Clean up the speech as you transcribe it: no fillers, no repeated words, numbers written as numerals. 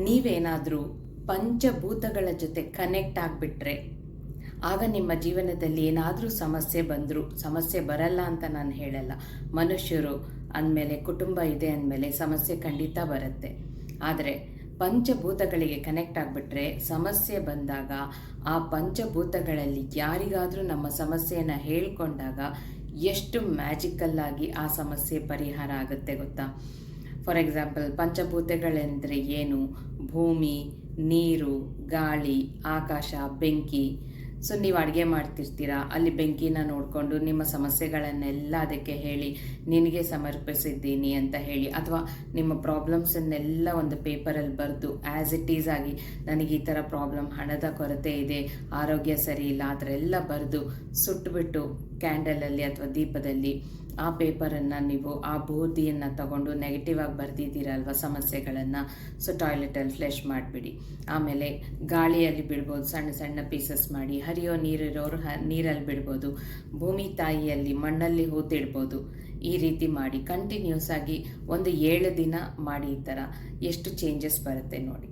ನೀವೇನಾದರೂ ಪಂಚಭೂತಗಳ ಜೊತೆ ಕನೆಕ್ಟ್ ಆಗಿಬಿಟ್ರೆ ಆಗ ನಿಮ್ಮ ಜೀವನದಲ್ಲಿ ಏನಾದರೂ ಸಮಸ್ಯೆ ಬರಲ್ಲ ಅಂತ ನಾನು ಹೇಳಲ್ಲ. ಮನುಷ್ಯರು ಅಂದಮೇಲೆ, ಕುಟುಂಬ ಇದೆ ಅಂದಮೇಲೆ ಸಮಸ್ಯೆ ಖಂಡಿತ ಬರುತ್ತೆ. ಆದರೆ ಪಂಚಭೂತಗಳಿಗೆ ಕನೆಕ್ಟ್ ಆಗಿಬಿಟ್ರೆ ಸಮಸ್ಯೆ ಬಂದಾಗ ಆ ಪಂಚಭೂತಗಳಲ್ಲಿ ಯಾರಿಗಾದರೂ ನಮ್ಮ ಸಮಸ್ಯೆಯನ್ನು ಹೇಳ್ಕೊಂಡಾಗ ಎಷ್ಟು ಮ್ಯಾಜಿಕಲ್ಲಾಗಿ ಆ ಸಮಸ್ಯೆ ಪರಿಹಾರ ಆಗುತ್ತೆ ಗೊತ್ತಾ. ಫಾರ್ ಎಕ್ಸಾಂಪಲ್, ಪಂಚಭೂತಗಳೆಂದರೆ ಏನು? ಭೂಮಿ, ನೀರು, ಗಾಳಿ, ಆಕಾಶ, ಬೆಂಕಿ. ಸೊ ನೀವು ಅಡುಗೆ ಮಾಡ್ತಿರ್ತೀರಾ, ಅಲ್ಲಿ ಬೆಂಕಿನ ನೋಡಿಕೊಂಡು ನಿಮ್ಮ ಸಮಸ್ಯೆಗಳನ್ನೆಲ್ಲ ಅದಕ್ಕೆ ಹೇಳಿ ನಿನಗೆ ಸಮರ್ಪಿಸಿದ್ದೀನಿ ಅಂತ ಹೇಳಿ, ಅಥವಾ ನಿಮ್ಮ ಪ್ರಾಬ್ಲಮ್ಸನ್ನೆಲ್ಲ ಒಂದು ಪೇಪರಲ್ಲಿ ಬರೆದು ಆ್ಯಸ್ ಇಟ್ ಈಸ್ ಆಗಿ, ನನಗೆ ಈ ಥರ ಪ್ರಾಬ್ಲಮ್, ಹಣದ ಕೊರತೆ ಇದೆ, ಆರೋಗ್ಯ ಸರಿ ಇಲ್ಲ, ಆ ಥರ ಎಲ್ಲ ಬರೆದು ಸುಟ್ಟುಬಿಟ್ಟು ಕ್ಯಾಂಡಲಲ್ಲಿ ಅಥವಾ ದೀಪದಲ್ಲಿ ಆ ಪೇಪರನ್ನು ನೀವು ಆ ಬೂದಿಯನ್ನು ತಗೊಂಡು ನೆಗೆಟಿವ್ ಆಗಿ ಬರೆದಿದ್ದೀರಲ್ವ ಸಮಸ್ಯೆಗಳನ್ನು, ಸೊ ಟಾಯ್ಲೆಟಲ್ಲಿ ಫ್ಲೆಶ್ ಮಾಡಿಬಿಡಿ. ಆಮೇಲೆ ಗಾಳಿಯಲ್ಲಿ ಬಿಡ್ಬೋದು, ಸಣ್ಣ ಸಣ್ಣ ಪೀಸಸ್ ಮಾಡಿ. ಹರಿಯೋ ನೀರಿರೋರು ನೀರಲ್ಲಿ ಬಿಡ್ಬೋದು, ಭೂಮಿ ತಾಯಿಯಲ್ಲಿ ಮಣ್ಣಲ್ಲಿ ಹೂತಿಡ್ಬೋದು. ಈ ರೀತಿ ಮಾಡಿ ಕಂಟಿನ್ಯೂಸ್ ಆಗಿ ಒಂದು 7 ದಿನ ಮಾಡಿ. ಈ ಥರ ಎಷ್ಟು ಚೇಂಜಸ್ ಬರುತ್ತೆ ನೋಡಿ.